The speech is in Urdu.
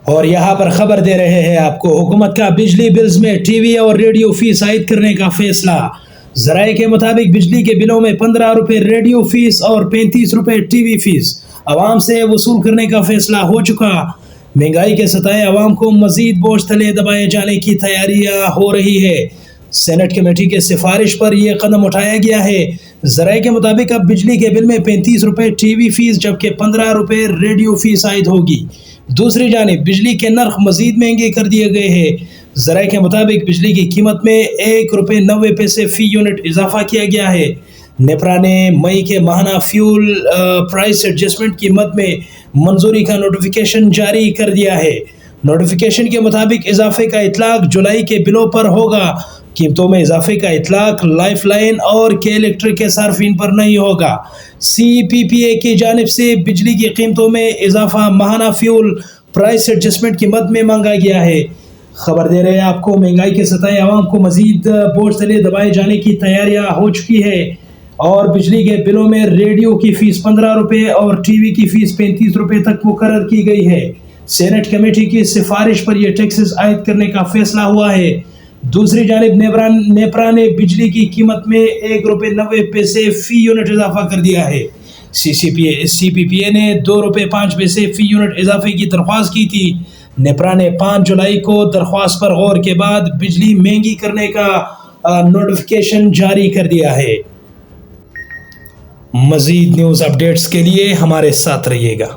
اور یہاں پر خبر دے رہے ہیں آپ کو، حکومت کا بجلی بلز میں ٹی وی اور ریڈیو فیس عائد کرنے کا فیصلہ۔ ذرائع کے مطابق بجلی کے بلوں میں 15 روپے ریڈیو فیس اور 35 روپے ٹی وی فیس عوام سے وصول کرنے کا فیصلہ ہو چکا۔ مہنگائی کے ستائے عوام کو مزید بوجھ تلے دبائے جانے کی تیاریاں ہو رہی ہے۔ سینٹ کمیٹی کے سفارش پر یہ قدم اٹھایا گیا ہے۔ ذرائع کے مطابق اب بجلی کے بل میں 35 روپے ٹی وی فیس جبکہ 15 روپے ریڈیو فیس عائد ہوگی۔ دوسری جانب بجلی کے نرخ مزید مہنگے کر دیے گئے ہیں۔ ذرائع کے مطابق بجلی کی قیمت میں 1 روپے 90 پیسے فی یونٹ اضافہ کیا گیا ہے۔ نیپرا نے مئی کے ماہانہ فیول پرائس ایڈجسٹمنٹ کی مد میں منظوری کا نوٹیفیکیشن جاری کر دیا ہے۔ نوٹیفیکیشن کے مطابق اضافے کا اطلاق جولائی کے بلوں پر ہوگا۔ قیمتوں میں اضافے کا اطلاق لائف لائن اور کے الیکٹرک کے صارفین پر نہیں ہوگا۔ سی پی پی اے کی جانب سے بجلی کی قیمتوں میں اضافہ ماہانہ فیول پرائس ایڈجسٹمنٹ کی مد میں مانگا گیا ہے۔ خبر دے رہے ہیں آپ کو، مہنگائی کے ستائے عوام کو مزید بوجھ تلے دبائے جانے کی تیاریاں ہو چکی ہے اور بجلی کے بلوں میں ریڈیو کی فیس 15 روپے اور ٹی وی کی فیس 35 روپے تک مقرر کی گئی ہے۔ سینٹ کمیٹی کی سفارش پر یہ ٹیکسز عائد کرنے کا فیصلہ ہوا ہے۔ دوسری جانب نیپرا نے بجلی کی قیمت میں 1 روپے 90 پیسے فی یونٹ اضافہ کر دیا ہے۔ سی پی پی اے نے 2 روپے 5 پیسے فی یونٹ اضافے کی درخواست کی تھی۔ نیپرا نے 5 جولائی کو درخواست پر غور کے بعد بجلی مہنگی کرنے کا نوٹیفیکیشن جاری کر دیا ہے۔ مزید نیوز اپڈیٹس کے لیے ہمارے ساتھ رہیے گا۔